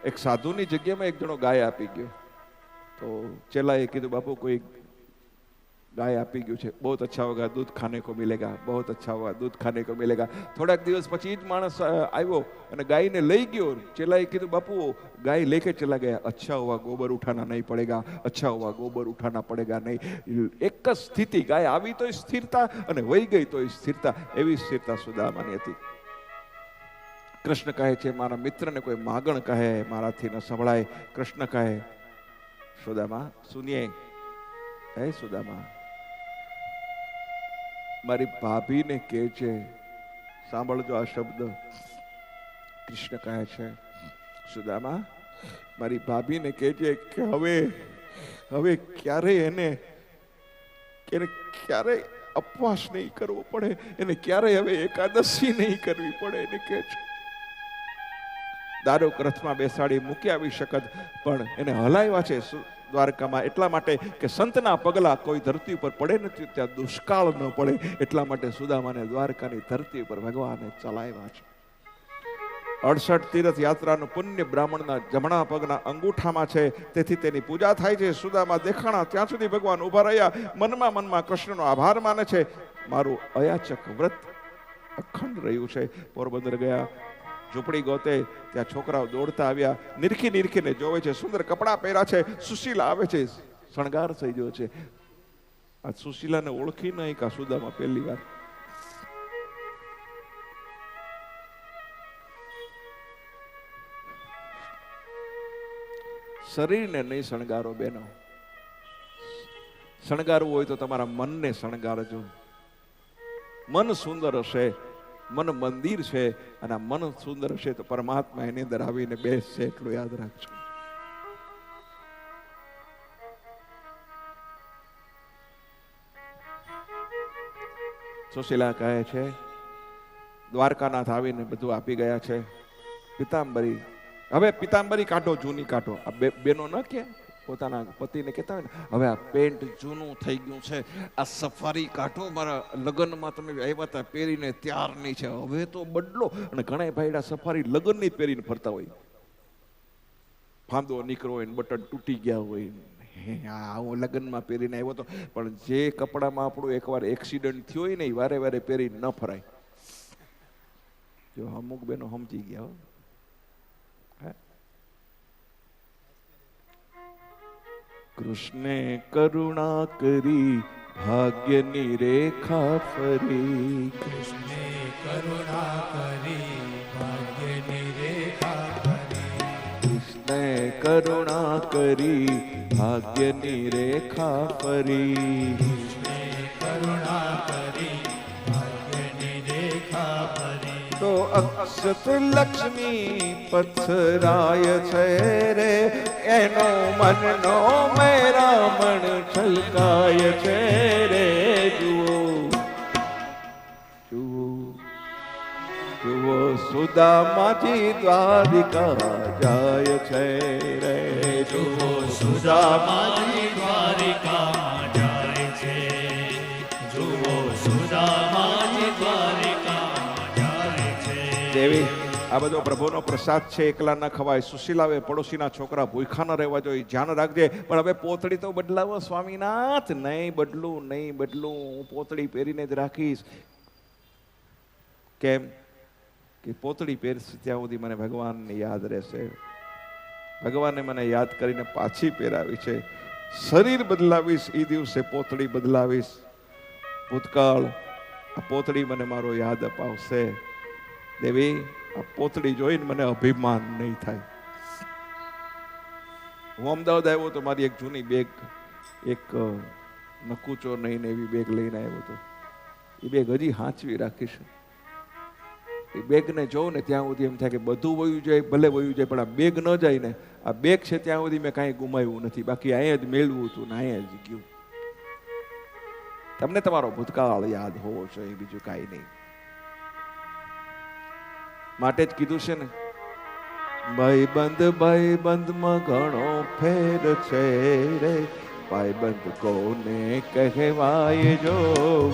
એક સાધુની જગ્યામાં એક જણો ગાય આપી ગયો. તો ચેલાએ કીધું બાપુ કોઈ गाय आपी गયું છે, बहुत अच्छा होगा, दूध खाने को मिलेगा, बहुत अच्छा होगा, दूध खाने को मिलेगा. થોડાક દિવસ પછી જ માણસ આવ્યો અને ગાયને લઈ ગયો. ચેલાએ કીધું બાપુ गाय लेके चला गया, अच्छा हुआ गोबर उठाना नहीं पड़ेगा, अच्छा हुआ गोबर उठाना पड़ेगा नहीं. એક જ સ્થિતિ, ગાય આવી તો સ્થિરતા અને વહી ગઈ તો સ્થિરતા, એવી સ્થિરતા સુદામાની હતી. કૃષ્ણ કહે છે મારા મિત્રને કોઈ માગણ કહે મારાથી ન સંભળાય. કૃષ્ણ કહે સુદામા સુનિએ, હે સુદામા મારી ભાભીને કહે છે, સાંભળજો આ શબ્દ. કૃષ્ણ કહે છે સુદામા મારી ભાભીને કહે છે કે હવે ક્યારેય એને ક્યારેય ઉપવાસ નહીં કરવો પડે, એને ક્યારેય હવે એકાદશી નહીં કરવી પડે. એને કહે છે દારૂક રથમાં બેસાડી મૂકી આવી શકત, પણ એને હલાવ્યા છે દ્વારકામાં એટલા માટે કે સંતના પગલા કોઈ ધરતી ઉપર પડે નથી ત્યાં દુષ્કાળ ન પડે, એટલા માટે સુદામાને દ્વારકાની ધરતી ઉપર ભગવાને ચલાવ્યા છે. 68 તીર્થ યાત્રાનું પુણ્ય બ્રાહ્મણના જમણા પગના અંગૂઠામાં છે, તેથી તેની પૂજા થાય છે. સુદામા દેખાણા ત્યાં સુધી ભગવાન ઉભા રહ્યા, મનમાં કૃષ્ણનો આભાર માને છે. મારું અયાચક વ્રત અખંડ રહ્યું છે. પોરબંદર ગયા, ઝૂંપડી ગોતે, ત્યાં છોકરાઓ દોડતા આવ્યા, નિરખીને જોવે છે, સુંદર કપડાં પહેર્યા છે, સુશીલા આવે છે, શણગાર થઈ ગયો છે. આ સુશીલાને ઓળખી નહીં કા સુદામા પહેલી વાર. શરીરને નહીં શણગારો બેનો, શણગારવું હોય તો તમારા મનને શણગારજો. મન સુંદર હશે, મન મંદિર છે, અને મન સુંદર હશે તો પરમાત્મા એની અંદર આવીને બેસશે, એટલું યાદ રાખજો. સુશીલા કહે છે દ્વારકાનાથ આવીને બધું આપી ગયા છે. પિતાંબરી, હવે પિતાંબરી કાઢો, જૂની કાઢો. આ બેનો ન કે પોતાના પતિને કહેતા હોય ને, હવે આ પેન્ટ જૂનું થઈ ગયું છે, આ સફારી કાઢો, મારા લગ્નમાં તમે આવ્યા હતા પહેરીને ત્યારની છે, હવે તો બદલો. અને ઘણા ભાઈડા સફારી લગ્નની પહેરીને ફરતા હોય, ફાંદો નીકળો હોય, બટન તૂટી ગયા હોય, હું લગ્નમાં પહેરીને આવ્યો હતો. પણ જે કપડામાં આપણું એકવાર એક્સિડન્ટ થયો હોય ને એ વારે વારે પહેરીને ન ફરાય. જો અમુક બેનો સમજી ગયા. કૃષ્ણે કરુણા કરી ભાગ્યની રેખા ફરી, કૃષ્ણે કરુણા કરી ભાગ્યની રેખા ફરી, કૃષ્ણે કરુણા કરી ભાગ્યની રેખા ફરી, કૃષ્ણે કરુણા કરી ભાગ્યની રેખા ફરી. તો અક્ષત લક્ષ્મી પથરાય છે રે, એનો મનનો મેરામણ છલકાય છે રે. જુઓ જુઓ જુઓ સુદામાજી દ્વારિકા જાય છે રે. જુઓ સુદામાજી દ્વારિકામાં જાય છે, જુઓ સુદામાજી દ્વારિકામાં જાય છે. દેવી આ બધો પ્રભુનો પ્રસાદ છે, એકલા ન ખવાય. સુશીલાવે પડોશીના છોકરા ભૂખા ન રહેવા જોઈએ, ધ્યાન રાખજે. પણ હવે પોતળી તો બદલાવો સ્વામીનાથ. નહીં બદલું, હું પોતળી પહેરીને જ રાખીશ. કેમ કે પોતળી પહેરશે ત્યાં સુધી મને ભગવાનને યાદ રહેશે. ભગવાને મને યાદ કરીને પાછી પહેરાવી છે. શરીર બદલાવીશ એ દિવસે પોતળી બદલાવીશ. ભૂતકાળ આ પોતળી મને મારો યાદ અપાવશે. દેવી આ પોતળી જોઈને મને અભિમાન નહીં થાય. હું અમદાવાદ આવ્યો તો મારી એક જૂની બેગ, એક નકુચો નહીં એવી બેગ લઈને આવ્યો હતો. એ બેગ હજી હાંચવી રાખીશ. એ બેગને જોઉં ને ત્યાં સુધી એમ થાય કે બધું વયું જાય, ભલે વયું જાય, પણ આ બેગ ન જાય ને, આ બેગ છે ત્યાં સુધી મેં કાંઈ ગુમાવ્યું નથી. બાકી અહીંયા જ મેળવું હતું ને અહીંયા જ ગયું. તમને તમારો ભૂતકાળ યાદ હોવો જોઈએ, બીજું કાંઈ નહીં. માટે જ કીધું છે ને, ભાઈબંધમાં ઘણો ફેર છે રે, ભાઈબંધ કોને કહેવાય જો.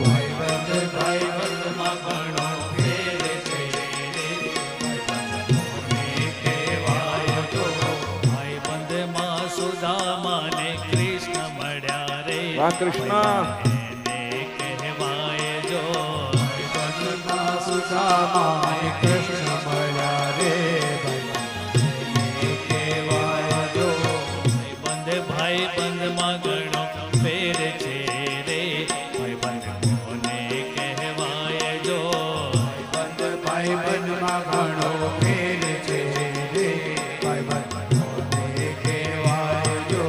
ભાઈબંધમાં ઘણો ફેર છે રે, ભાઈબંધ કોને કહેવાય જો. વાહ કૃષ્ણ. એને કહેવાય જો ભાઈબંધમાં સુદામા ને કૃષ્ણ મળ્યા રે ભાઈબંધને કહેવાય જો ભાઈબંધમાં ઘણો ફેર છે રે ભાઈબંધ કોને કહેવાય જો ભાઈબંધમાં ઘણો ફેર છે રે ભાઈબંધને કહેવાય જો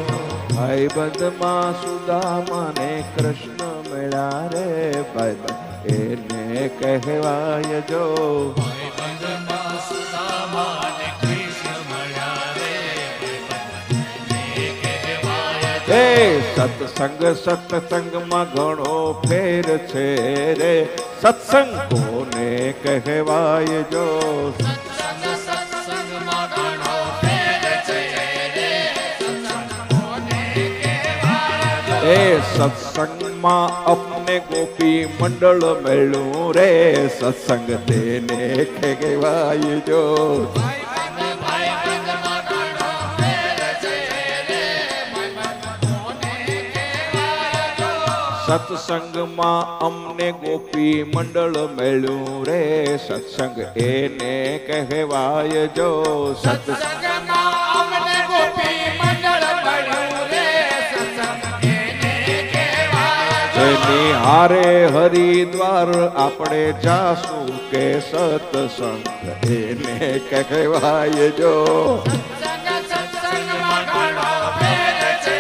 ભાઈબંધમાં સુદામા ને કૃષ્ણ મળ્યા રે ભાઈબંધ એને કહેવાય જો. ભાઈબંધમાં સુદામા અને કૃષ્ણ મળ્યા રે ભાઈબંધને કહેવાય જો. હે સત્સંગમાં ઘણો ફેર છે રે સત્સંગ કોને કહેવાય જો. સત્સંગમાં ઘણો ફેર છે રે સત્સંગ કોને કહેવાય જો. એ સત્સંગમાં અપને ગોપી મંડળ મેળું રે સત્સંગ તેને કહેવાય જો. ભાઈબંધમાં ઘણો ફેર છે રે ભાઈબંધ કોને કહેવાય જો. સત્સંગમાં અમને ગોપી મંડળ મેળું રે સત્સંગ એને કહેવાય જો. સત્સંગમાં અમને ગોપી મંડળ મળ્યું રે સત્સંગ એને કહેવાય જો. એની હારે હરિદ્વાર આપણે જાસુ કે સત્સંગ એને કહેવાય જો. સત્સંગમાં ઘણો ફેર છે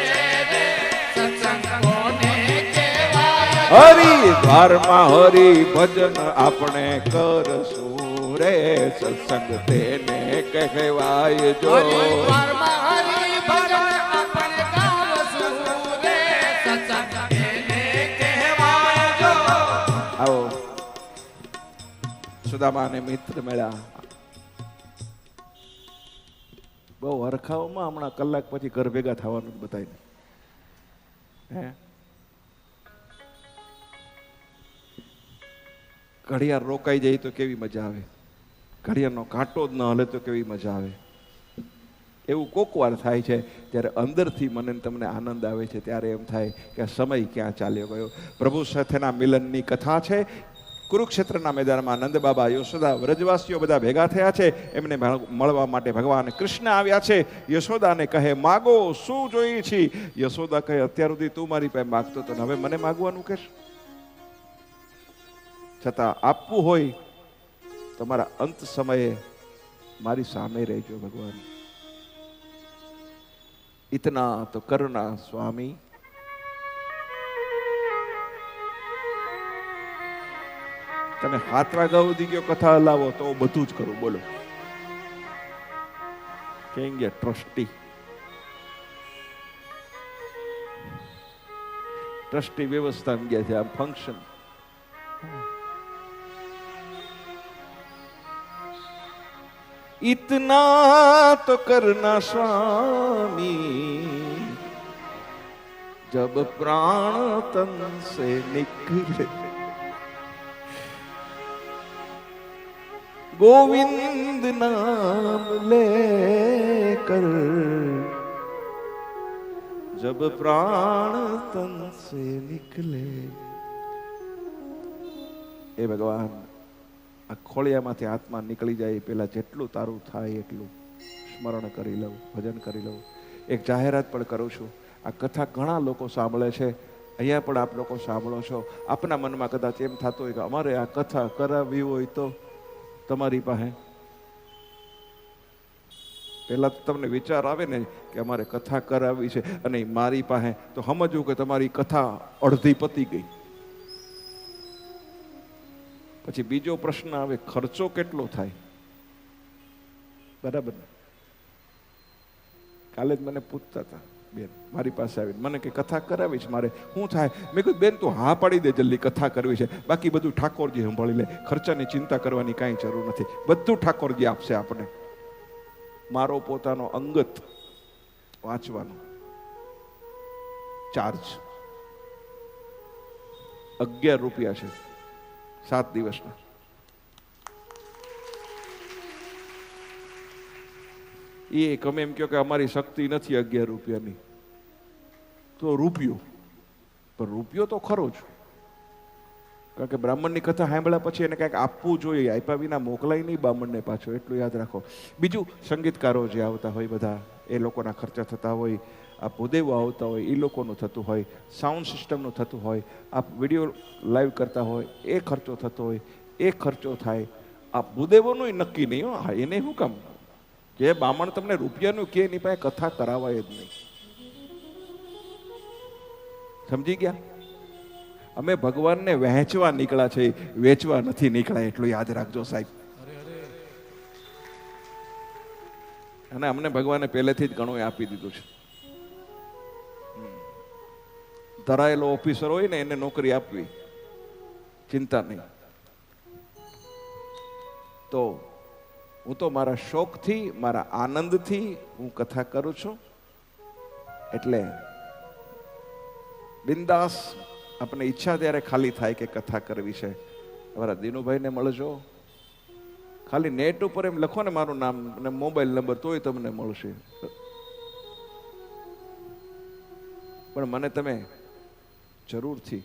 રે સત્સંગ કોને કહેવાય જો. હરિદ્વારમાં હરિ ભજન આપણે કરશું રે સત્સંગ તેને કહેવાય જો. હરિદ્વારમાં હરિભજન આપણે ગાવશું રે સત્સંગ એને કહેવાય જો. આવો સુદામા ને મિત્ર મળ્યા. બહુ હરખાઓમાં હમણાં કલાક પછી ઘર ભેગા થવાનું બતાવીને હે ઘડિયાળ રોકાઈ જાય તો કેવી મજા આવે, ઘડિયાળનો કાંટો જ ન હલે તો કેવી મજા આવે. એવું કોક વાર થાય છે ત્યારે અંદરથી મને તમને આનંદ આવે છે, ત્યારે એમ થાય કે સમય ક્યાં ચાલ્યો ગયો. પ્રભુ સાથેના મિલનની કથા છે. કુરુક્ષેત્રના મેદાનમાં નંદ બાબા યશોદા વ્રજવાસીઓ બધા ભેગા થયા છે. એમને મળવા માટે ભગવાન કૃષ્ણ આવ્યા છે. યશોદાને કહે માગો શું જોઈએ છે. યશોદા કહે અત્યાર સુધી તું મારી પાસે માગતો તો હવે મને માગવાનું કહેશ. છતાં આપવું હોય તમારા અંત સમયે મારી સામે રહેજો ભગવાન. ઇતના તો કરુણા સ્વામી. તમે 7 વાગ્યા સુધી ગયો કથા હલાવો તો બધું જ કરું. બોલો કહેંગે ટ્રસ્ટી. ટ્રસ્ટી વ્યવસ્થા ગયા છે. આમ ફંક્શન इतना तो करना स्वामी जब प्राण तन से निकले गोविंद नाम लेकर जब प्राण तन से निकले. हे भगवान આ ખોળિયામાંથી આત્મા નીકળી જાય પહેલા જેટલું તારું થાય એટલું સ્મરણ કરી લઉં, ભજન કરી લઉં. એક જાહેરાત પણ કરું છું. આ કથા ઘણા લોકો સાંભળે છે, અહીંયા પણ આપ લોકો સાંભળો છો. આપના મનમાં કદાચ એમ થતું હોય કે અમારે આ કથા કરાવવી હોય તો તમારી પાસે પહેલા તો તમને વિચાર આવે ને કે અમારે કથા કરાવવી છે અને મારી પાસે, તો સમજવું કે તમારી કથા અડધી પતી ગઈ. પછી બીજો પ્રશ્ન આવે ખર્ચો કેટલો થાય. બરાબર ને? કાલે જ મને પૂછતા હતા બેન મારી પાસે આવીને, મને કે કથા કરાવી છે મારે, શું થાય? મેં કીધું બેન તું હા પાડી દે, જલ્દી કથા કરવી છે, બાકી બધું ઠાકોરજી સંભાળી લે, ખર્ચાની ચિંતા કરવાની કાંઈ જરૂર નથી, બધું ઠાકોરજી આપશે આપણે. મારો પોતાનો અંગત વાંચવાનો ચાર્જ 11 રૂપિયા છે 7 દિવસના. એ તમે એમ કહો કે અમારી શક્તિ નથી 11 રૂપિયાની, તો રૂપિયો પણ રૂપિયો તો ખરો જ. કારણ કે બ્રાહ્મણની કથા સાંભળ્યા પછી એને કંઈક આપવું જોઈએ, આપ્યા વિના મોકલાય નહીં બ્રાહ્મણને પાછો, એટલું યાદ રાખો. બીજું, સંગીતકારો જે આવતા હોય બધા, એ લોકોના ખર્ચા થતા હોય, આ ભૂદેવો આવતા હોય એ લોકોનું થતું હોય, સાઉન્ડ સિસ્ટમનું થતું હોય, આપ વિડીયો લાઈવ કરતા હોય એ ખર્ચો થતો હોય, એ ખર્ચો થાય. આ ભૂદેવોનું નક્કી નહીં હો. હા, એને શું કામ? જે બ્રાહ્મણ તમને રૂપિયાનું કે એની પાસે કથા કરાવાય જ નહીં. સમજી ગયા? અમે ભગવાનને વહેંચવા નીકળ્યા છે, વેચવા નથી નીકળ્યા, એટલું યાદ રાખજો સાહેબ. અને અમને ભગવાને પહેલેથી જ ઘણું આપી દીધું છે. ધરાયેલો ઓફિસર હોય ને એને નોકરી આપવી, ચિંતા નહીં. તો હું તો મારા શોખથી, મારા આનંદથી હું કથા કરું છું. એટલે બિંદાસ આપણે ઈચ્છા ત્યારે ખાલી થાય કે કથા કરવી છે, અમારા દિનુભાઈને મળજો. ખાલી નેટ ઉપર એમ લખો ને મારું નામ અને મોબાઈલ નંબર, તોય તમને મળશે. પણ મને તમે જરૂરથી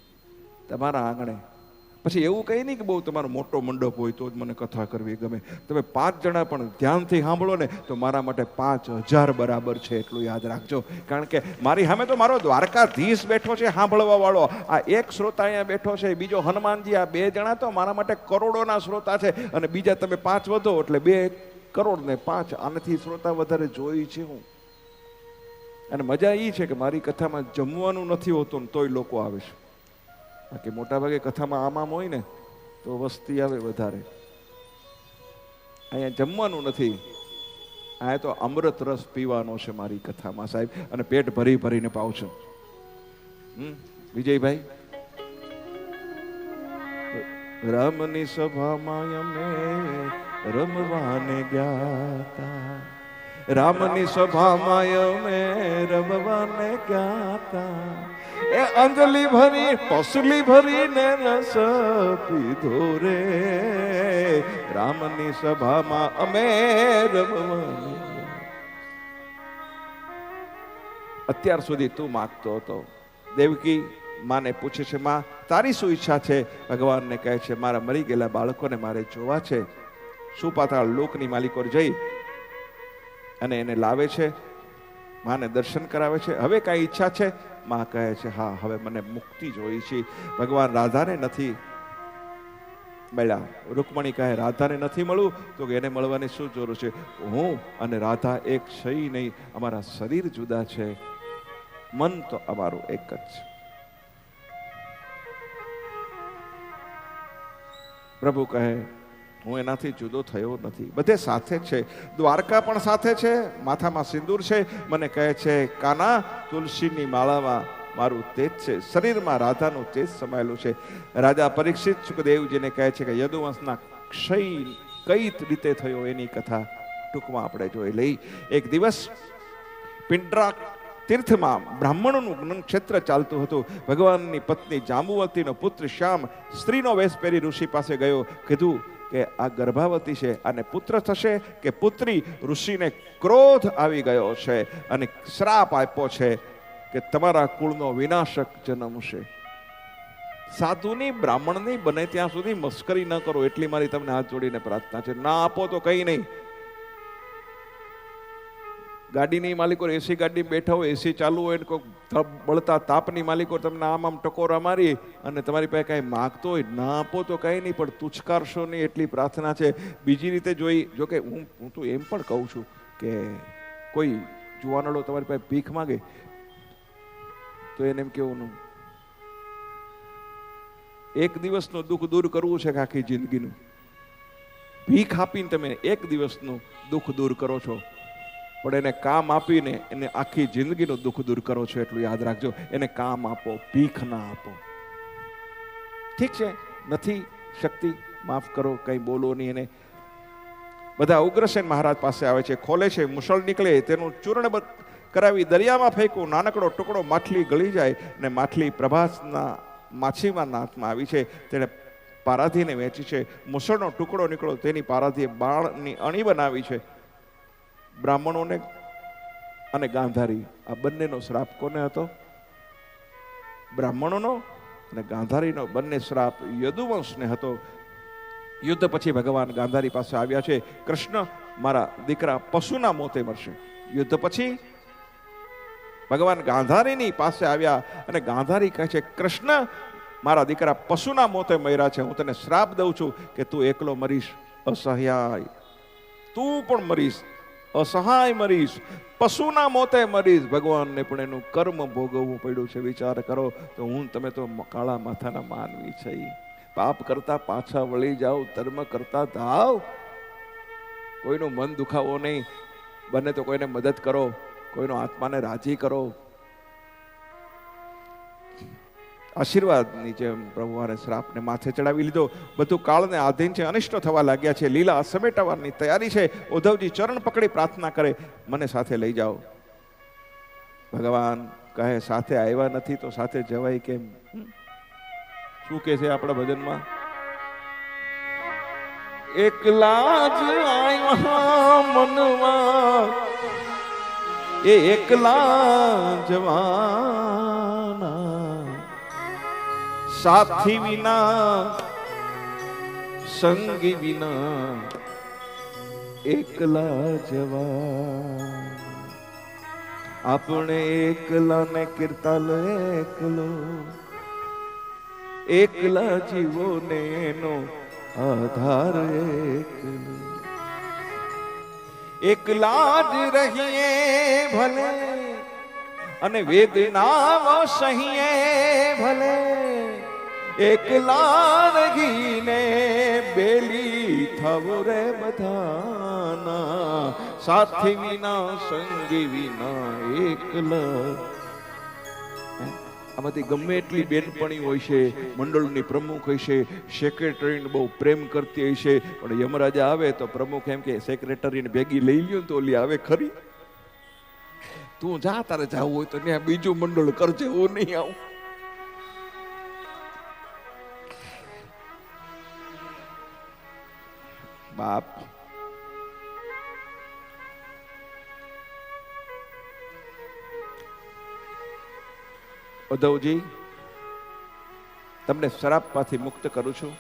તમારા આંગણે, પછી એવું કંઈ નહીં કે બહુ તમારો મોટો મંડપ હોય તો જ મને કથા કરવી ગમે. તમે 5 જણા પણ ધ્યાનથી સાંભળો ને તો મારા માટે 5000 બરાબર છે, એટલું યાદ રાખજો. કારણ કે મારી સામે તો મારો દ્વારકાધીશ બેઠો છે સાંભળવા વાળો, આ એક શ્રોતા અહીંયા બેઠો છે, બીજો હનુમાનજી, આ 2 જણા તો મારા માટે કરોડોના શ્રોતા છે. અને બીજા તમે 5 વધો એટલે 2 કરોડ ને 5, આનાથી શ્રોતા વધારે જોઈ છે હું. અને મજા એ છે કે મારી કથામાં જમવાનું નથી હોતું ને તોય લોકો આવે છે. બાકી મોટા ભાગે કથામાં આમ હોય ને તો વસ્તી આવે વધારે. અહીંયા જમવાનું નથી, અહીંયા તો અમૃત રસ પીવાનો છે મારી કથામાં સાહેબ, અને પેટ ભરી ભરીને પાવ છો. વિજયભાઈ, રામની સભામાં અમે રમવાને ગયા, રામની સભામાં અમે રમવાને ગયા, એ અંજલી ભરી પસલી ભરીને રસ પીધો રે, રામની સભામાં અમે રમવાને. અત્યાર સુધી તું માગતો હતો. દેવકી માને પૂછે છે, માં તારી શું ઈચ્છા છે? ભગવાનને કહે છે, મારા મરી ગયેલા બાળકોને મારે જોવા છે. સુપાતાળ લોકની માલિકો જઈ અને એને લાવે છે, માને દર્શન કરાવે છે. હવે કાંઈ ઈચ્છા છે? માં કહે છે, હા, હવે મને મુક્તિ જોઈ છે. ભગવાન રાધાને નથી મળ્યા. રૂકમણી કહે, રાધાને નથી મળવું તો એને મળવાની શું જરૂર છે? હું અને રાધા એક છે નહીં, અમારા શરીર જુદા છે, મન તો અમારું એક જ છે. પ્રભુ કહે, હું એનાથી જુદો થયો નથી, બધે સાથે છે. દ્વારકા પણ સાથે છે, માથામાં સિંદૂર છે. મને કહે છે, કાના તુલસીની માળામાં મારું તેજ છે, શરીરમાં રાધાનું તેજ સમાયેલું છે. રાજા પરીક્ષિત સુખદેવજીને કહે છે કે યદુવંશના ક્ષય કઈ રીતે થયો એની કથા ટૂંકમાં આપણે જોઈ લઈ. એક દિવસ પિંડરા તીર્થમાં બ્રાહ્મણોનું ક્ષેત્ર ચાલતું હતું. ભગવાનની પત્ની જાંબુવતીનો પુત્ર શ્યામ સ્ત્રીનો વેશ પહેરી ઋષિ પાસે ગયો. કીધું કે આ ગર્ભાવતી છે, આને પુત્ર થશે કે પુત્રી? ઋષિને ક્રોધ આવી ગયો છે અને શ્રાપ આપ્યો છે કે તમારા કુળનો વિનાશક જન્મશે. સાધુની બ્રાહ્મણની બને ત્યાં સુધી મસ્કરી ન કરો, એટલી મારી તમને હાથ જોડીને પ્રાર્થના છે. ના આપો તો કઈ નહીં. ગાડીની માલિકો એસી ગાડી બેઠા હોય, એસી ચાલુ હોય, કોઈ બળતા તાપની માલિકો તમને આમ ટકોરા મારી અને તમારી પાસે કાંઈ માગતો હોય, ના આપો તો કાંઈ નહીં, પણ તુચકારશો નહીં, એટલી પ્રાર્થના છે. બીજી રીતે જોઈ, જોકે હું તો એમ પણ કહું છું કે કોઈ જુવાનડો તમારી પાસે ભીખ માગે તો એને એમ કેવું, એક દિવસનું દુઃખ દૂર કરવું છે કે આખી જિંદગીનું? ભીખ આપીને તમે એક દિવસનું દુઃખ દૂર કરો છો, પણ એને કામ આપીને એને આખી જિંદગીનું દુઃખ દૂર કરો છો, એટલું યાદ રાખજો. એને કામ આપો, ભીખ ના આપો. ઠીક છે, નથી શક્તિ, માફ કરો, કંઈ બોલો નહીં. એને બધા ઉગ્રસેન મહારાજ પાસે આવે છે, ખોલે છે, મુસળ નીકળે, તેનું ચૂર્ણ કરાવી દરિયામાં ફેંકવું. નાનકડો ટુકડો માછલી ગળી જાય ને માછલી પ્રભાસના માછીમારના હાથમાં આવી છે. તેણે પારાધીને વેચી છે. મુસળનો ટુકડો નીકળો, તેની પારાધીએ બાળની અણી બનાવી છે. બ્રાહ્મણોને અને ગાંધારી આ બંનેનો શ્રાપ કોને હતો? બ્રાહ્મણોનો અને ગાંધારીનો બંને શ્રાપ યદુવંશને હતો. યુદ્ધ પછી ભગવાન ગાંધારી પાસે આવ્યા છે, કૃષ્ણ મારા દીકરા પશુના મોતે મરશે. યુદ્ધ પછી ભગવાન ગાંધારીની પાસે આવ્યા અને ગાંધારી કહે છે, કૃષ્ણ મારા દીકરા પશુના મોતે મર્યા છે, હું તને શ્રાપ દઉં છું કે તું એકલો મરીશ, અસહાય તું પણ મરીશ, અસહાય મરીશ, પશુના મોતે મરીશ. ભગવાનને પણ એનું કર્મ ભોગવવું પડ્યું છે. વિચાર કરો તો તમે તો કાળા માથાના માનવી છે. પાપ કરતા પાછા વળી જાઓ, ધર્મ કરતા ધાવ. કોઈનું મન દુખાવો નહીં, બને તો કોઈને મદદ કરો, કોઈનો આત્માને રાજી કરો. આશીર્વાદની જેમ પ્રભુવાને શ્રાપને માથે ચડાવી લીધો. બધું કાળને આધીન છે, અનિષ્ટ થવા લાગ્યા છે, લીલા સમેટાવાની તૈયારી છે. ઉદ્ધવજી ચરણ પકડી પ્રાર્થના કરે, મને સાથે લઈ જાઓ. ભગવાન કહે, સાથે આવ્યા નથી તો સાથે જવાય કેમ? શું કે છે આપણા ભજનમાં? એકલા જ આવ્યા મનમાં, એ એકલા જવાના, સાથી વિના સંગી વિના એકલા જવાન. આપણે એકલા ને કીર્તાલ એકલો, એકલા જીવો ને એનો આધાર એકલો. એકલા જ રહીએ ભલે અને વેદના સહીએ ભલે, એકલા રહીને બેલી થવો રે બધાના, સાથી વિના સંગી વિના એકલા. આમાંથી ગમે એટલી બેનપણી હોય છે, મંડળની પ્રમુખ હોય છે, સેક્રેટરીને બહુ પ્રેમ કરતી હોય છે, પણ યમરાજા આવે તો પ્રમુખ એમ કે સેક્રેટરીને ભેગી લઈ લ્યો તો ઓલી આવે ખરી. તું જા, તારે જવું હોય તો ત્યાં બીજું મંડળ કરજે, હું નહીં આવું. બાપ ઉદ્ધવજી, તમને શ્રાપમાંથી મુક્ત કરું છું.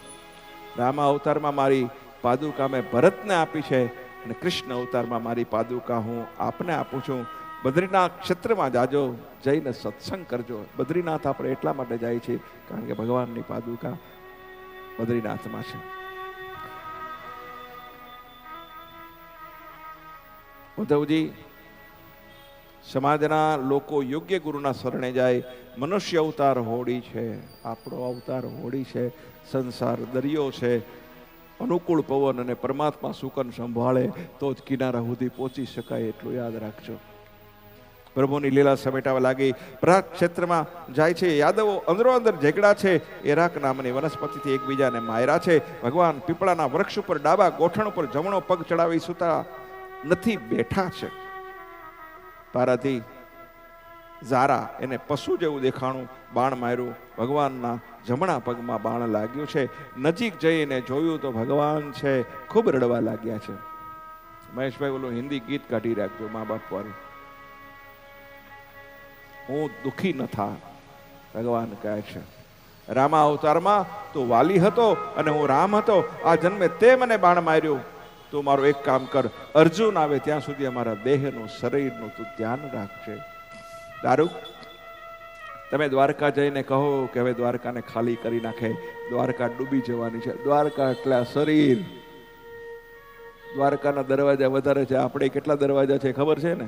રામા અવતારમાં મારી પાદુકા મેં ભરતને આપી છે અને કૃષ્ણ અવતારમાં મારી પાદુકા હું આપને આપું છું. બદ્રીનાથ ક્ષેત્રમાં જાજો, જઈને સત્સંગ કરજો. બદ્રીનાથ આપણે એટલા માટે જાય છે કારણ કે ભગવાનની પાદુકા બદ્રીનાથમાં છે. ઉદ્ધવજી, સમાજના લોકો યોગ્ય ગુરુના શરણે જાય. મનુષ્ય અવતાર હોડી છે, આપણો અવતાર હોડી છે. સંસાર દરિયો છે, અનુકૂળ પવન અને પરમાત્મા સુકન સંભાળે તો જ કિનારા સુધી પહોંચી શકાય, એટલું યાદ રાખજો. પ્રભુની લીલા સમેટાવા લાગી. પ્રહાર ક્ષેત્રમાં જાય છે. યાદવો અંદરો અંદર ઝઘડા છે. એરાક નામની વનસ્પતિથી એકબીજાને માયરા છે. ભગવાન પીપળાના વૃક્ષ ઉપર ડાબા ગોઠણ ઉપર જમણો પગ ચડાવી સુતા નથી, બેઠા છે. પારાથી ઝારા એને પશુ જેવું દેખાણું, બાણ માર્યું. ભગવાનના જમણા પગમાં બાણ લાગ્યું છે. નજીક જઈને જોયું તો ભગવાન છે, ખૂબ રડવા લાગ્યા છે. મહેશભાઈ ઓલું હિન્દી ગીત કાઢી રાખજો મા બાપ વાળું. હું દુખી ન થા, ભગવાન કહે છે. રામા અવતારમાં તું વાલી હતો અને હું રામ હતો. આ જન્મે તે મને બાણ માર્યું. તું મારું એક કામ કર, અર્જુન આવે ત્યાં સુધી અમારા દેહનું શરીરનું તું ધ્યાન રાખજે. દારૂ, તમે દ્વારકા જઈને કહો કે હવે દ્વારકાને ખાલી કરી નાખે, દ્વારકા ડૂબી જવાની છે. દ્વારકા એટલે આ શરીર. દ્વારકાના દરવાજા વધારે છે. આપણે કેટલા દરવાજા છે ખબર છે ને?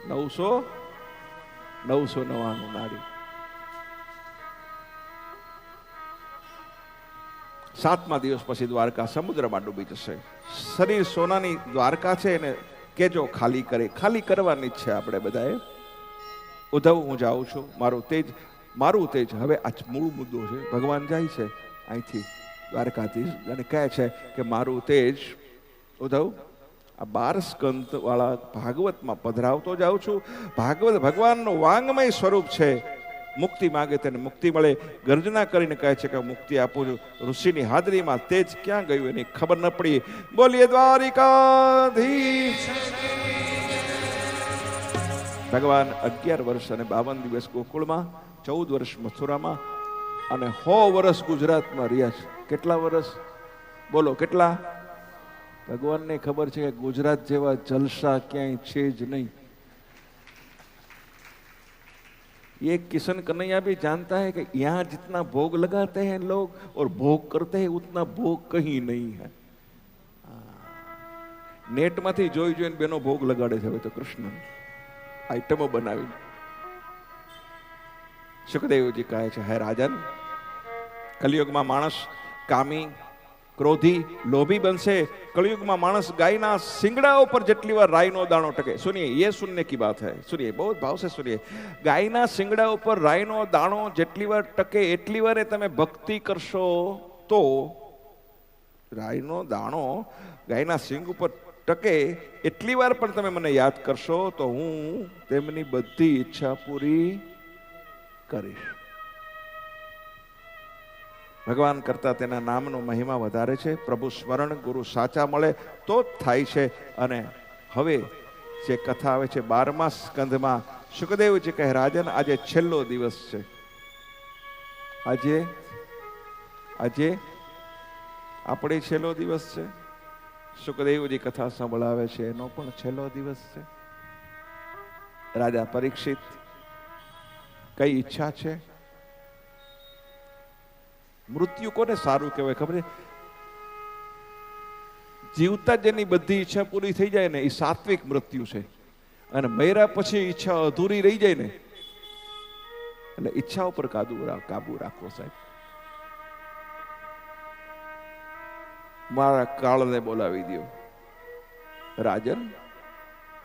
999 નાડી. 7મા દિવસ પછી દ્વારકા સમુદ્રમાં ડૂબી જશે. શરીર સોનાની દ્વારકા છે એને કેજો ખાલી કરે. ખાલી કરવાની જ છે આપણે બધાએ. ઉદ્ધવ, હું જાઉં છું. મારું તેજ હવે આ મૂળ મુદ્દો છે. ભગવાન જાય છે અહીંથી દ્વારકાથી અને કહે છે કે મારું તેજ ઉદ્ધવ આ 12 સ્કંદ વાળા ભાગવતમાં પધરાવતો જાઉં છું. ભાગવત ભગવાનનું વાંગમય સ્વરૂપ છે. મુક્તિ માગે તેને મુક્તિ મળે. ગર્જના કરીને કહે છે કે મુક્તિ આપું છું. ઋષિની હાજરીમાં તેજ ક્યાં ગયું એની ખબર ન પડી. બોલીએ દ્વારિકાધીશ. ભગવાન 11 વર્ષ અને 52 દિવસ ગોકુળમાં, 14 વર્ષ મથુરામાં અને 100 વર્ષ ગુજરાતમાં રહ્યા છે. કેટલા વર્ષ? બોલો કેટલા? ભગવાનને ખબર છે કે ગુજરાત જેવા જલસા ક્યાંય છે જ નહીં. ये किशन कन्हैया भी जानता है कि यहाँ जितना भोग लगाते हैं लोग और भोग करते हैं उतना भोग कहीं नहीं है. नेट माथी જોઈ જોઈને બેનો ભોગ લગાડે છે હવે તો કૃષ્ણ આઈટમો બનાવી. સુખદેવજી કહે છે, હે રાજન, કલિયુગમાં માણસ કામી, क्रोधी, लोभी बनसे. कलयुग में मानस गाय ना सिंगड़ा पर जेटली बार राई नो दाणो टके. सुनिए, ये सुनने की बात है. सुनिए, बहुत भाव से सुनिए. गाय ना सिंगड़ा पर राई नो दाणो जेटली बार टके एटली बार तमे भक्ति करशो तो राई नो दाणो गाय ना सिंग पर टके एटली बार पण तमे मने याद करशो तो हूँ तेमनी बधी इच्छा पूरी करीश. ભગવાન કરતા તેના નામનો મહિમા વધારે છે. પ્રભુ સ્મરણ ગુરુ સાચા મળે તો જ થાય છે. અને હવે જે કથા આવે છે 12મા સ્કંધમાં, સુખદેવજી કહે, રાજન, આજે છેલ્લો દિવસ છે. આજે આપણે છેલ્લો દિવસ છે. સુખદેવજી કથા સંભળાવે છે, એનો પણ છેલ્લો દિવસ છે. રાજા પરીક્ષિત, કઈ ઈચ્છા છે? મૃત્યુ કોને સારું કહેવાય ખબર છે? જીવતા જેની બધી ઈચ્છા પૂરી થઈ જાય ને એ સાત્વિક મૃત્યુ છે. અને મર્યા પછી ઈચ્છા અધૂરી રહી જાય ને એટલે ઈચ્છા ઉપર કાબુ રાખો સાહેબ. મારા કાળને બોલાવી દો. રાજન,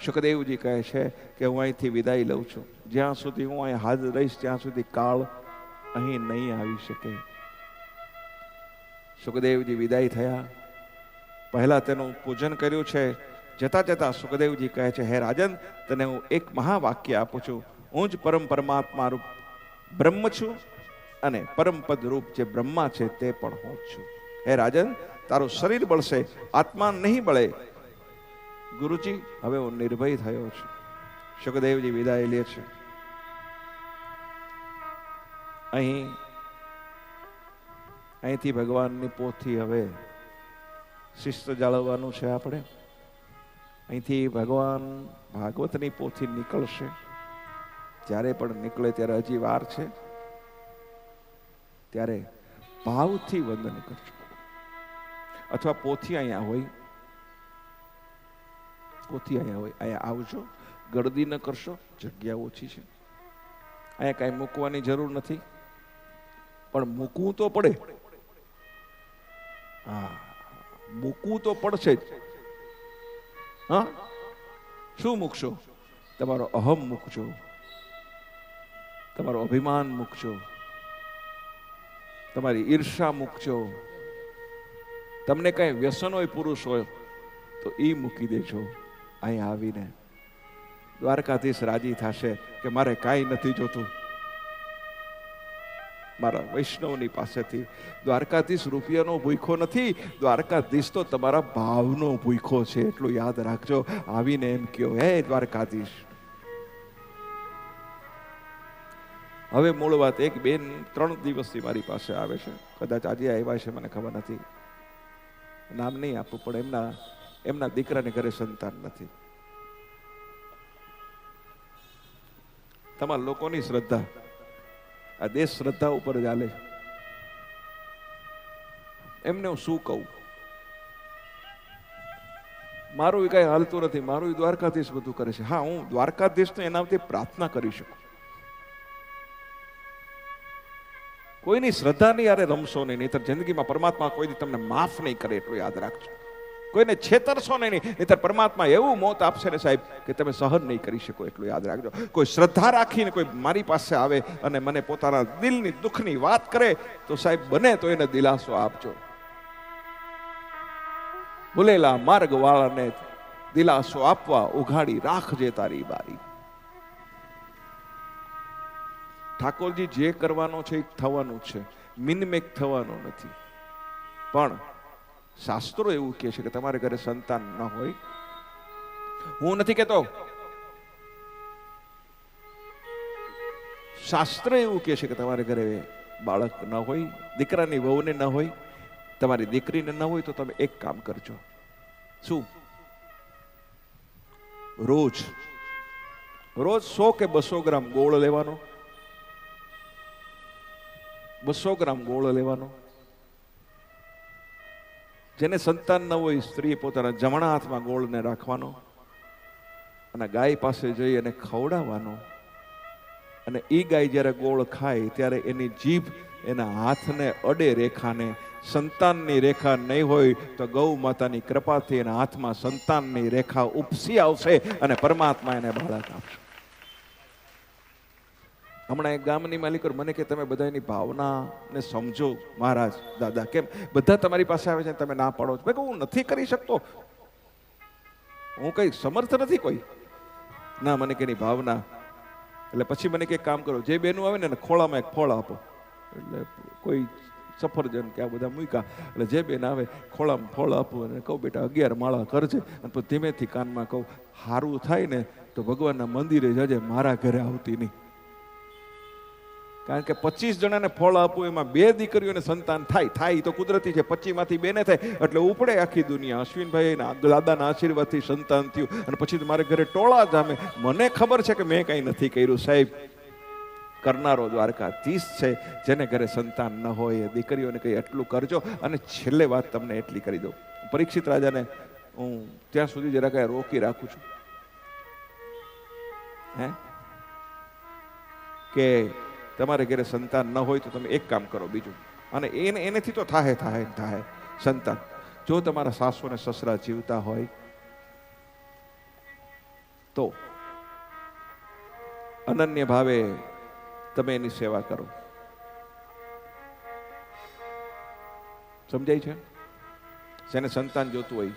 સુખદેવજી કહે છે કે હું અહીંથી વિદાય લઉં છું. જ્યાં સુધી હું અહીં હાજર રહીશ ત્યાં સુધી કાળ અહીં નહીં આવી શકે. સુખદેવજી વિદાય થયા. પહેલા તેનું પૂજન કર્યું છે. જતા જતા સુખદેવજી કહે છે, હે રાજન, તને હું એક મહાવાક્ય આપું છું. હું જ પરમ પરમાત્મા રૂપ બ્રહ્મ છું અને પરમપદ રૂપ જે બ્રહ્મા છે તે પણ હું જ છું. હે રાજન, તારું શરીર બળશે, આત્મા નહીં બળે. ગુરુજી, હવે હું નિર્ભય થયો છું. સુખદેવજી વિદાય લે છે. અહીંથી ભગવાનની પોથી હવે શિસ્ત જાળવવાનું છે આપણે. અહીંથી ભગવાન ભાગવતની પોથી નીકળશે. જ્યારે પણ નીકળે ત્યારે હજી વાર છે, ત્યારે ભાવથી વંદન કરજો. અથવા પોથી અહીંયા હોય, અહીંયા આવજો. ગળદી ન કરશો, જગ્યા ઓછી છે. અહીંયા કાંઈ મૂકવાની જરૂર નથી, પણ મૂકવું તો પડે. હા, મૂકવું તો પડશે જ. હા, શું મૂકશો? તમારો અહમ મૂકજો, તમારો અભિમાન મૂકજો, તમારી ઈર્ષા મૂકજો. તમને કઈ વ્યસન હોય, પુરુષ હોય તો એ મૂકી દેજો. અહીંયા આવીને દ્વારકાધીશ રાજી થશે કે મારે કાંઈ નથી જોતું. મારા વૈષ્ણવની પાસેથી દ્વારકાધીશ રૂપિયાનો ભૂખો નથી, દ્વારકાધીશ તો તમારા ભાવનો ભૂખો છે. એટલું યાદ રાખજો. આવીને એમ કહો, હે દ્વારકાધીશ. હવે મૂળ વાત, એક બેન 3 દિવસથી મારી પાસે આવે છે. કદાચ આજે આવ્યા છે, મને ખબર નથી. નામ નહીં આપવું, પણ એમના દીકરાને ઘરે સંતાન નથી. તમારા લોકોની શ્રદ્ધા, આ દેશ શ્રદ્ધા ઉપર ચાલે છે. એમને હું શું કહું? મારું કઈ હાલતું નથી. મારું દ્વારકાધીશ બધું કરે છે. હા, હું દ્વારકાધીશને એનાથી પ્રાર્થના કરી શકું. કોઈની શ્રદ્ધાની યારે રમશો નહીં, નહીતર જિંદગીમાં પરમાત્મા કોઈ દી તમને માફ નહીં કરે. એટલું યાદ રાખજો. કોઈને છેતરશો નહીં, નહીતર પરમાત્મા એવું મોત આપશે ને સાહેબ કે તમે સહન નહીં કરી શકો. એટલું યાદ રાખજો. કોઈ શ્રદ્ધા રાખીને કોઈ મારી પાસે આવે અને મને પોતાના દિલની દુઃખની વાત કરે તો સાહેબ બને તો એને દિલાસો આપજો. ભૂલેલા માર્ગ વાળાને દિલાસો આપવા ઉઘાડી રાખજે તારી બારી. ઠાકોરજી જે કરવાનો છે એ થવાનું છે, મિનમેક થવાનું નથી. પણ શાસ્ત્રો એવું કહે છે કે તમારે ઘરે સંતાન ન હોય. હું નથી કહેતો શાસ્ત્ર એવું કહે છે કે તમારે ઘરે બાળક ન હોય, દીકરાની વહુને ન હોય, તમારી દીકરીને ન હોય, તો તમે એક કામ કરજો. શું? રોજ 100 કે 200 ગ્રામ ગોળ લેવાનો, 200 ગ્રામ ગોળ લેવાનો. જેને સંતાન ન હોય સ્ત્રી પોતાના જમણા હાથમાં ગોળને રાખવાનો અને ગાય પાસે જઈ અને ખવડાવવાનો. અને એ ગાય જ્યારે ગોળ ખાય ત્યારે એની જીભ એના હાથને અડે રેખાને. સંતાનની રેખા નહીં હોય તો ગૌ માતાની કૃપાથી એના હાથમાં સંતાનની રેખા ઉપસી આવશે અને પરમાત્મા એને બાળક આપશે. હમણાં એક ગામની માલિકો મને કે તમે બધા એની ભાવનાને સમજો મહારાજ. દાદા કેમ બધા તમારી પાસે આવે છે તમે ના પાડો છો? મેં કહું હું નથી કરી શકતો, હું કઈ સમર્થ નથી કોઈ. ના, મને કે એની ભાવના. એટલે પછી મને કે કામ કરો, જે બેનું આવે ને ખોળામાં એક ફળ આપો. એટલે કોઈ સફરજન કે આ બધા મૂક્યા. એટલે જે બેન આવે ખોળામાં ફળ આપું અને કહું બેટા 11 માળા કરજે. અને પછી ધીમેથી કાનમાં કહું સારું થાય ને તો ભગવાનના મંદિરે જજે, મારા ઘરે આવતી નહીં. કારણ કે 25 જણાને ફળ આપવું એમાં 2 દીકરીઓને સંતાન થાય તો કુદરતી છે. 25 માંથી 2 ને થાય એટલે ઉપડે આખી દુનિયા. અશ્વિનભાઈ દાદાના આશીર્વાદથી સંતાન થયું અને પછી મારે ઘરે ટોળા જામે. મને ખબર છે કે મેં કંઈ નથી કર્યું સાહેબ. કરનારો દ્વારકાધીશ છે. જેને ઘરે સંતાન ન હોય એ દીકરીઓને કંઈ એટલું કરજો. અને છેલ્લે વાત તમને એટલી કરી દઉં. પરીક્ષિત રાજાને હું ત્યાં સુધી જરા કાંઈ રોકી રાખું છું કે તમારે ઘરે સંતાન ન હોય તો તમે એક કામ કરો બીજું. અને એનેથી તો થાય સંતાન. જો તમારા સાસુ અને સસરા જીવતા હોય તો અનન્ય ભાવે તમે એની સેવા કરો. સમજાય છે? જેને સંતાન જોતું હોય,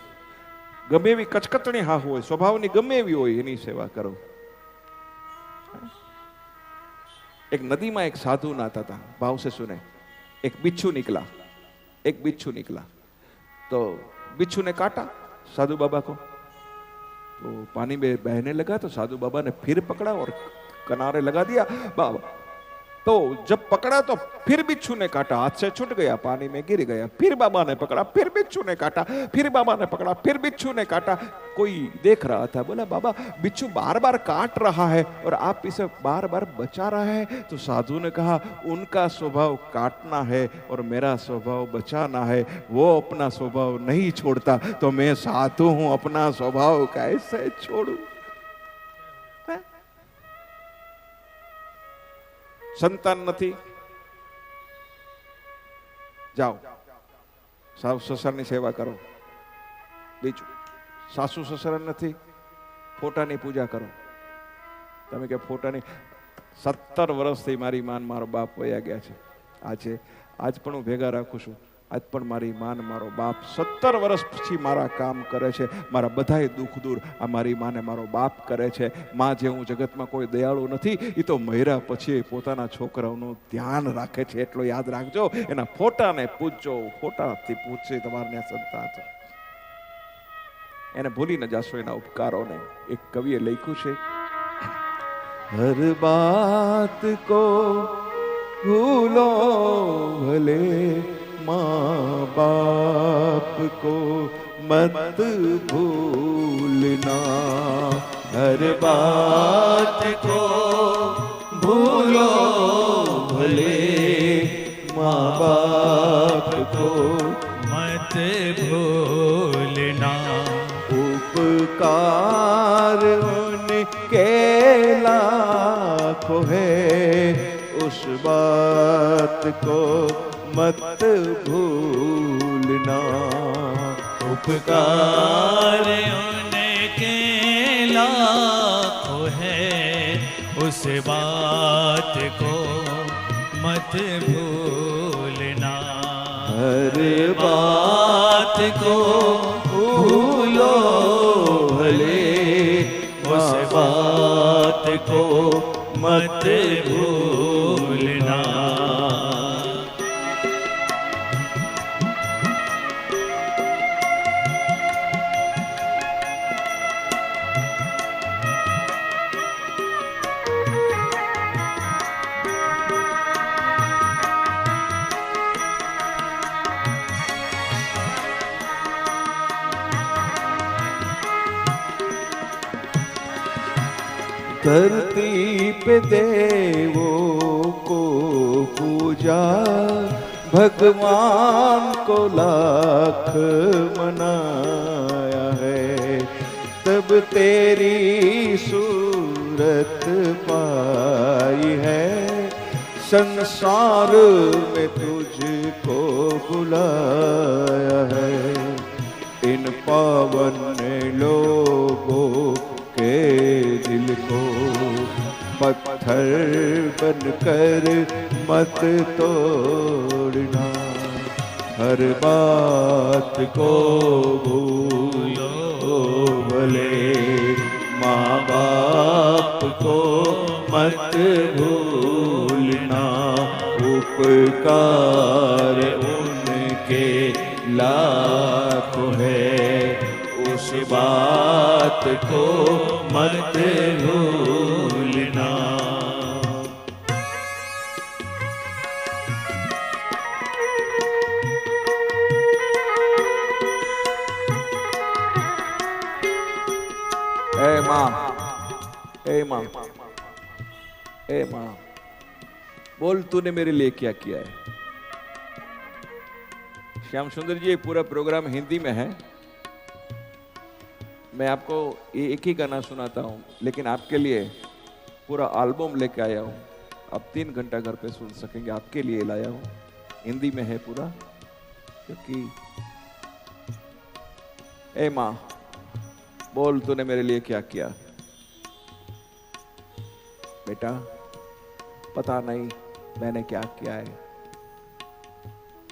ગમે એવી કચકચણી હા હોય, સ્વભાવની ગમે એવી હોય, એની સેવા કરો. एक नदी में एक साधु नहाता था. भाव से सुने. एक बिच्छू निकला तो बिच्छू ने काटा साधु बाबा को. तो पानी में बहने लगा तो साधु बाबा ने फिर पकड़ा और किनारे लगा दिया. बाबा तो जब पकड़ा तो फिर बिच्छू ने काटा, हाथ से छूट गया, पानी में गिर गया. फिर बाबा ने पकड़ा, फिर बिच्छू ने काटा, फिर बाबा ने पकड़ा, फिर बिच्छू ने काटा. कोई देख रहा था, बोला बाबा बिच्छू बार बार काट रहा है और आप इसे बार बार बचा रहा है. तो साधु ने कहा उनका स्वभाव काटना है और मेरा स्वभाव बचाना है. वो अपना स्वभाव नहीं छोड़ता तो मैं साधु हूं, अपना स्वभाव कैसे छोड़ू? संतान નથી, જાઓ સાસુ સસરાની સેવા કરો. બીજું, સાસુ સસરા નથી, ફોટાની પૂજા કરો. તમે કે ફોટાની 17 વર્ષથી મારી માન મારો બાપ વયા ગયા છે. આજ પણ હું ભેગા રાખું છું. આજ પણ મારી માન મારો બાપ 17 વર્ષ પછી મારા કામ કરે છે. મારા બધાય દુઃખ દૂર આ મારી માને મારો બાપ કરે છે. માં જેવું જગતમાં કોઈ દયાળુ નથી. એ તો મહિરા પછી પોતાના છોકરાઓનું ધ્યાન રાખે છે. એટલો યાદ રાખજો. એના ફોટાને પૂજજો. ફોટાથી પૂછશે તમારે સંતાન છે. એને ભૂલી ન જાશો એના ઉપકારોને. એક કવિએ લખ્યું છે, હર બાત કો ભૂલો ભલે माँ बाप को मत भूलना. हर बात को भूलो भले माँ बाप को मत भूलना. उपकार उनके लाखों है उस बात को मत भूलना. उपकार उनके लाखों है उस बात को मत भूलना. हर बात को भूलो भले उस बात को मत भूलना. धरती पे देवों को पूजा, भगवान को लाख मनाया है, तब तेरी सूरत पाई है, संसार में तुझको बुलाया है। इन पावन लोगों के दिल को पत्थर बनकर मत तोड़ना, हर बात को भूलो भले, माँ बाप को मत भूलना, उपकार उनके लाखों है, उस बात को मत भूलना। ए माँ, ए माँ, ए माँ, बोल तूने मेरे लिए क्या किया है। श्याम सुंदर जी, ये पूरा प्रोग्राम हिंदी में है, मैं आपको ये एक ही गाना सुनाता हूँ, लेकिन आपके लिए पूरा एल्बम लेके आया हूँ, आप 3 घंटा घर पे सुन सकेंगे, आपके लिए लाया हूँ, हिंदी में है पूरा। क्योंकि ए माँ, बोल तूने मेरे लिए क्या किया। बेटा, पता नहीं मैंने क्या किया है।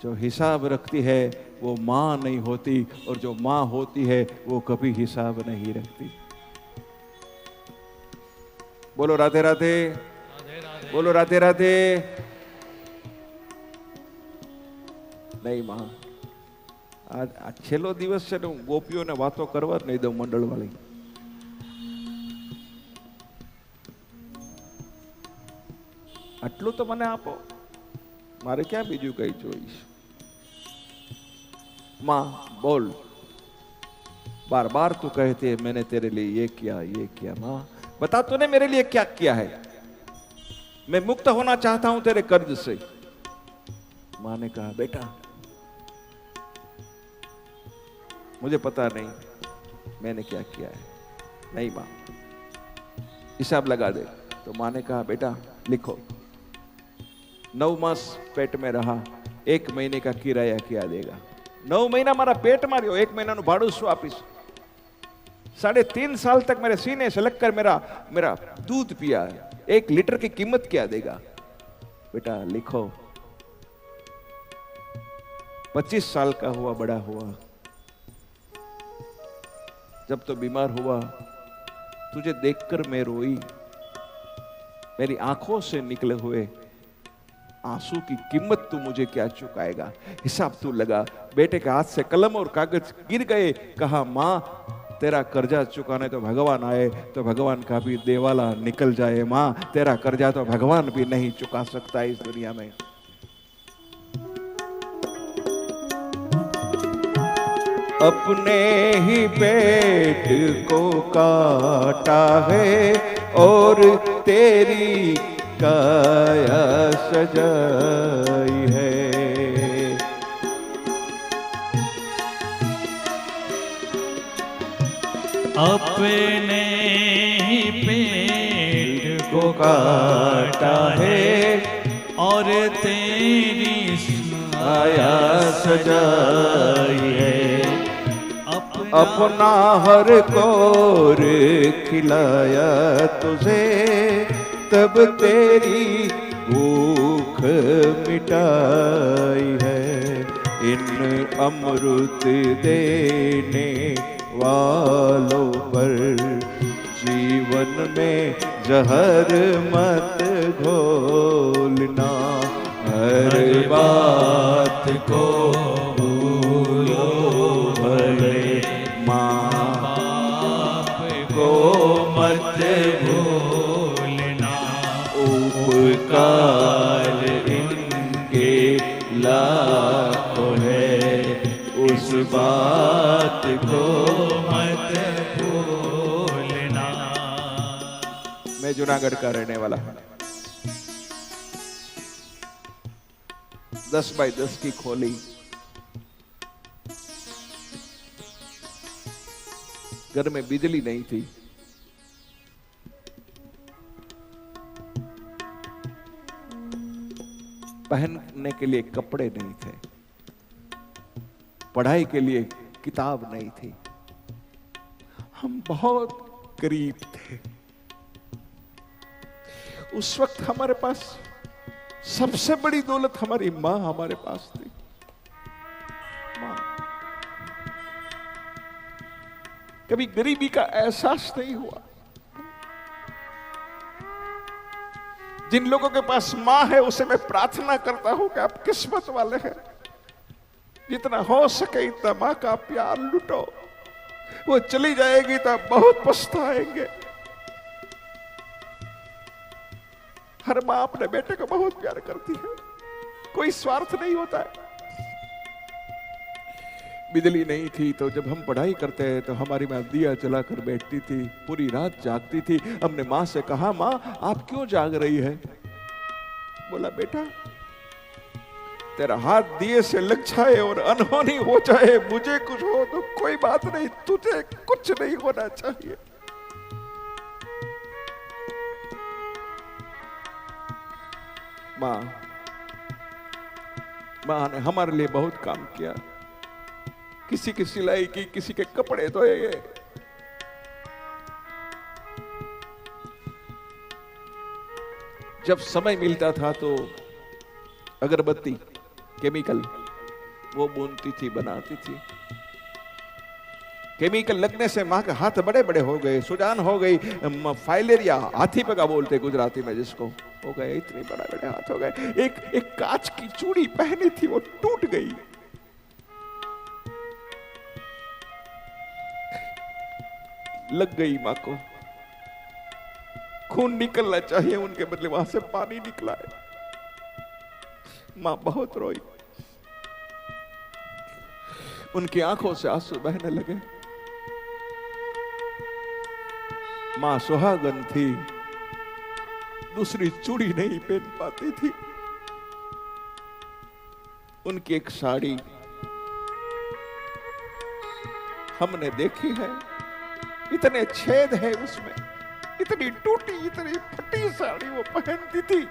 जो हिसाब रखती है वो माँ नहीं होती, और जो माँ होती है वो कभी हिसाब नहीं रखती। बोलो राधे राधे, बोलो राधे राधे। नहीं माँ, आज छेल्लो दिवस છે ને, હું ગોપીઓને વાતો કરવા જ નહીં દઉં મંડળવાળી। આટલું તો મને આપો, મારે ક્યાં બીજું કઈ જોઈશ। माँ बोल, बार बार तू कहती है मैंने तेरे लिए ये किया। माँ बता तूने मेरे लिए क्या किया है। मैं मुक्त होना चाहता हूं तेरे कर्ज से। माँ ने कहा बेटा मुझे पता नहीं मैंने क्या किया है। नहीं माँ, हिसाब लगा दे। तो माँ ने कहा बेटा लिखो, 9 मास पेट में रहा, 1 महीने का किराया क्या देगा। 9 महीना मारा पेट मारियो, 1 महीना नु भाड़ू शू आपीश। 3.5 साल तक मेरे सीने से लगकर मेरा दूध पिया है, 1 लीटर की कीमत क्या देगा। बेटा लिखो, 25 साल का हुआ, बड़ा हुआ, जब तो बीमार हुआ तुझे देखकर मैं रोई। मेरी आंखों से निकले हुए आंसू की कीमत तू मुझे क्या चुकाएगा। हिसाब तू लगा। बेटे के हाथ से कलम और कागज गिर गए। कहा माँ तेरा कर्जा चुकाने तो भगवान आए तो भगवान का भी देवाला निकल जाए। माँ तेरा कर्जा तो भगवान भी नहीं चुका सकता इस दुनिया में। अपने ही पेट को काटा है और तेरी काया सजाई है। अपने ही पेट को काटा है और तेरी काया सजाई है। अपना हर कोर खिलाया तुझे, तब तेरी भूख मिटाई है। इन अमृत देने वालों पर जीवन में जहर मत घोलना। हर बात को भूलो भले, माँ बाप को मत भूलना। उपकार इनके लाखों है, उस बात को मत भूलना। मैं जूनागढ़ का रहने वाला हूं। 10 बाई 10 की खोली, घर में बिजली नहीं थी। पहनने के लिए कपड़े नहीं थे, पढ़ाई के लिए किताब नहीं थी। हम बहुत गरीब थे। उस वक्त हमारे पास सबसे बड़ी दौलत हमारी मां हमारे पास थी। मां। कभी गरीबी का एहसास नहीं हुआ। जिन लोगों के पास मां है उसे मैं प्रार्थना करता हूं कि आप किस्मत वाले हैं। जितना हो सके इतना मां का प्यार लुटो। वो चली जाएगी तो बहुत पछताएंगे। हर मां अपने बेटे को बहुत प्यार करती है, कोई स्वार्थ नहीं होता है। बिजली नहीं थी तो जब हम पढ़ाई करते हैं तो हमारी मां दिया जलाकर बैठती थी, पूरी रात जागती थी। हमने मां से कहा, मां आप क्यों जाग रही है? बोला, बेटा तेरा हाथ दिए से लग जाए और अनहोनी हो जाए, मुझे कुछ हो तो कोई बात नहीं, तुझे कुछ नहीं होना चाहिए। मां ने हमारे लिए बहुत काम किया। किसी की सिलाई की, किसी के कपड़े धोए। जब समय मिलता था तो अगरबत्ती केमिकल वो बुनती थी, बनाती थी। केमिकल लगने से मां के हाथ बड़े बड़े हो गए, सुजान हो गई, फाइलेरिया, हाथी पगा बोलते गुजराती में जिसको, हो गए। इतने बड़े बड़े हाथ हो गए। एक कांच की चूड़ी पहनी थी, वो टूट गई। लग गई मां को, खून निकलना चाहिए, उनके बदले वहां से पानी निकला है। मां बहुत रोई, उनकी आंखों से आंसू बहने लगे। मां सुहागन थी, दूसरी चूड़ी नहीं पहन पाती थी। उनकी एक साड़ी हमने देखी है, इतने छेद है उसमें, इतनी टूटी, इतनी फटी साड़ी वो पहनती थी।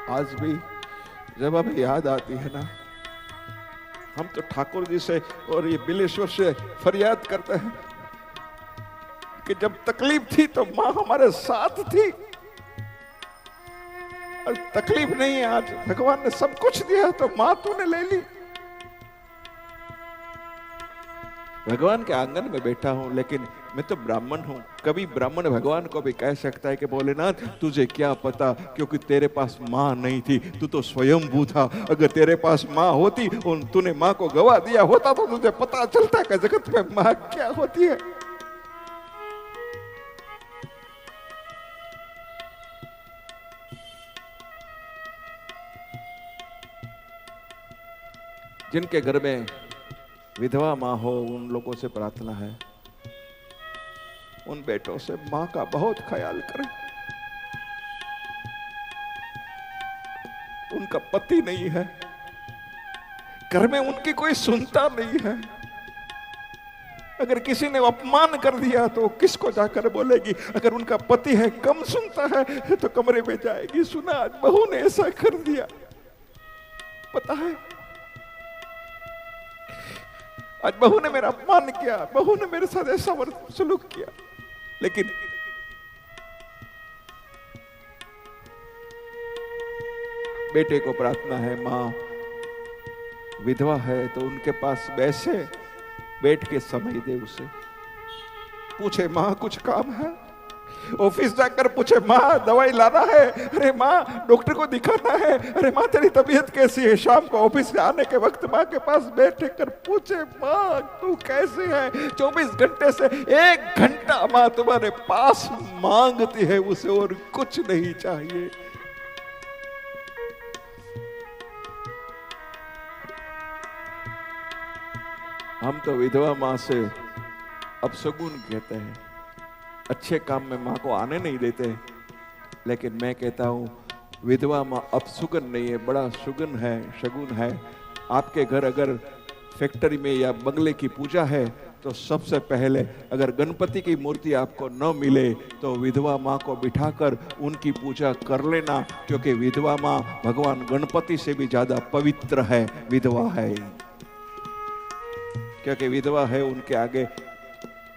आज भी जब हमें याद आती है ना, हम तो ठाकुर जी से और ये बिलेश्वर से फरियाद करते हैं कि जब तकलीफ थी तो मां हमारे साथ थी। और तकलीफ नहीं है, आज भगवान ने सब कुछ दिया तो मां तूने ले ली। भगवान के आंगन में बैठा हूं, लेकिन मैं तो ब्राह्मण हूं। कभी ब्राह्मण भगवान को भी कह सकता है कि भोलेनाथ तुझे क्या पता, क्योंकि तेरे पास मां नहीं थी, तू तो स्वयंभू था। अगर तेरे पास मां होती और तूने मां को गवा दिया होता तो तुझे पता चलता कि जगत में मां क्या होती है। जिनके घर में विधवा मां हो, उन लोगों से प्रार्थना है, उन बेटों से मां का बहुत ख्याल करें। उनका पति नहीं है, घर में उनकी कोई सुनता नहीं है। अगर किसी ने अपमान कर दिया तो किसको जाकर बोलेगी? अगर उनका पति है, कम सुनता है तो कमरे में जाएगी, सुना आज बहू ने ऐसा कर दिया। पता है, आज बहू ने मेरा अपमान किया, बहू ने मेरे साथ ऐसा सलूक किया। लेकिन बेटे को प्रार्थना है, मां विधवा है तो उनके पास बैसे, बैठ के समय दे उसे। पूछे, मां कुछ काम है? ऑफिस जाकर पूछे माँ दवाई लाना है, अरे माँ डॉक्टर को दिखाना है, अरे माँ तेरी तबीयत कैसी है। शाम को ऑफिस से आने के वक्त माँ के पास बैठे कर पूछे माँ तू कैसी है। 24 घंटे से 1 घंटा माँ तुम्हारे पास मांगती है, उसे और कुछ नहीं चाहिए। हम तो विधवा माँ से अपशगुन कहते हैं, अच्छे काम में माँ को आने नहीं देते, लेकिन मैं कहता हूँ विधवा माँ अपशुगन नहीं है, बड़ा शुगन है, शगुन है। आपके घर अगर फैक्ट्री में या बंगले की पूजा है तो सबसे पहले अगर गणपति की मूर्ति आपको न मिले तो विधवा माँ को बिठाकर उनकी पूजा कर लेना, क्योंकि विधवा माँ भगवान गणपति से भी ज्यादा पवित्र है, विधवा है। क्योंकि विधवा है, उनके आगे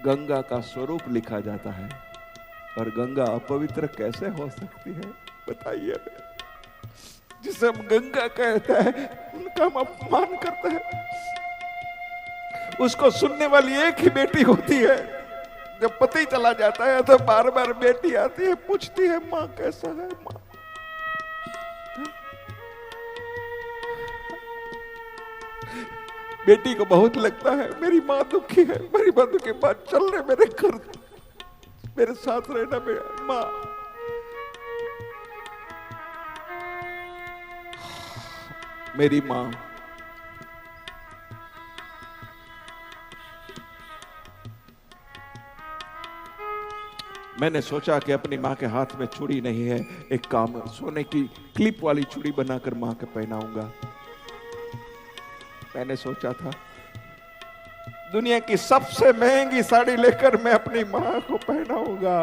गंगा का स्वरूप लिखा जाता है, और गंगा अपवित्र कैसे हो सकती है बताइए। जिसे हम गंगा कहते हैं उनका हम अपमान करते हैं। उसको सुनने वाली एक ही बेटी होती है, जब पति चला जाता है तो बार बार बेटी आती है, पूछती है माँ कैसा है माँ। बेटी को बहुत लगता है मेरी माँ दुखी है, मेरी माँ दुखी, माँ चल रहे मेरे घर, मेरे साथ रहना मेरा माँ। मेरी माँ मैंने सोचा कि अपनी माँ के हाथ में चूड़ी नहीं है, एक काम सोने की क्लिप वाली चूड़ी बनाकर माँ के पहनाऊंगा। मैंने सोचा था दुनिया की सबसे महंगी साड़ी लेकर मैं अपनी माँ को पहनाऊंगा।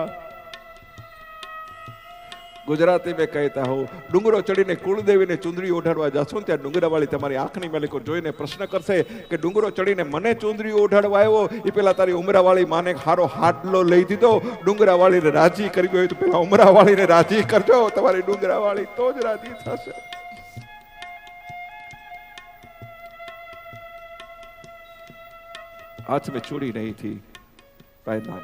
गुजराती में कहता हूँ डુંગરો ચડીને કુળદેવીને ચુંદડી ઓઢાડવા જાશો ત્યાં ડુંગરાવાળી તમારી આંખની મેલેકો જોઈને પ્રશ્ન કરશે કે ડુંગરો ચડીને મને ચુંદડી ઓઢાડવા આવ્યો, એ પેલા તારી ઉમરાવાળી માને હારો હાડલો લઈ દીધો, ડુંગરાવાળીને રાજી કરવી હોય તો પેલા ઉમરાવાળીને રાજી કરજો, તમારી ડુંગરાવાળી તો જ રાજી થશે। हाथ में चूड़ी नहीं थी, पहनना,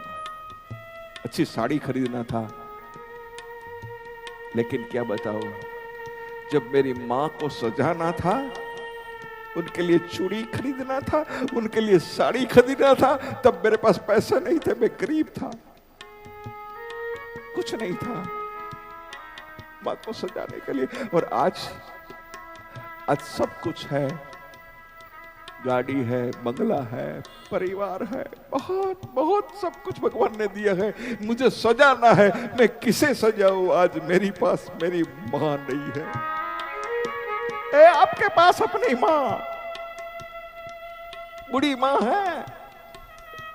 अच्छी साड़ी खरीदना था, लेकिन क्या बताओ, जब मेरी माँ को सजाना था, उनके लिए चूड़ी खरीदना था, उनके लिए साड़ी खरीदना था, तब मेरे पास पैसे नहीं थे, मैं गरीब था, कुछ नहीं था माँ को सजाने के लिए। और आज सब कुछ है, गाड़ी है, बंगला है, परिवार है, बहुत बहुत सब कुछ भगवान ने दिया है, मुझे सजाना है, मैं किसे सजाऊं? आज मेरी पास मेरी मां नहीं है। आपके पास अपनी मां, बूढ़ी मां है,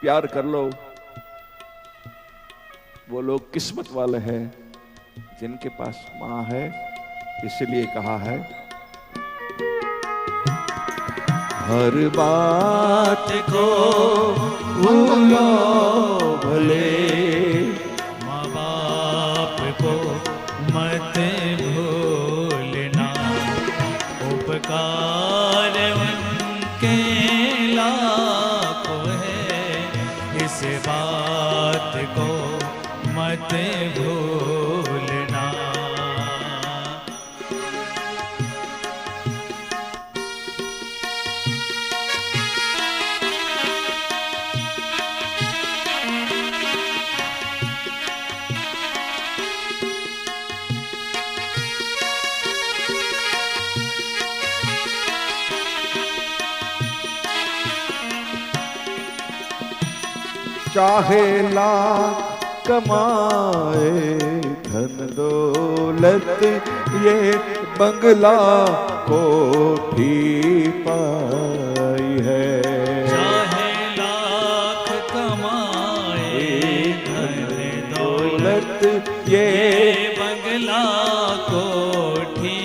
प्यार कर लो। वो लोग किस्मत वाले हैं जिनके पास मां है, इसलिए कहा है हर बात को भूलो भले, माँ बाप को मत भूलना, उपकार उनके लाखों है, इस बात को मत भूलना। चाहे लाख कमाए धन दौलत, ये बंगला कोठी पाई है। चाहे लाख कमाए धन दौलत, ये बंगला कोठी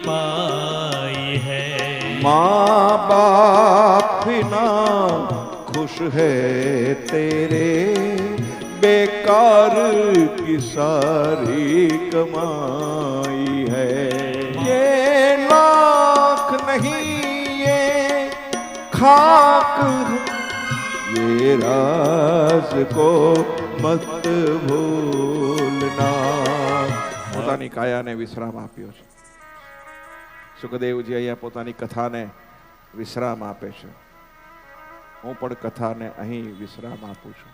पाई है। माँ बाप बिना खुश है तेरे, बेकार की सारी कमाई है। ये लाख नहीं ये खाक, ये ये राज को मत ભૂલના. પોતાની કાયાને વિશ્રામ આપ્યો છે. સુખદેવજી અહીંયા પોતાની કથાને વિશ્રામ આપે છે. હું પણ કથાને અહીં વિશ્રામ આપું છું.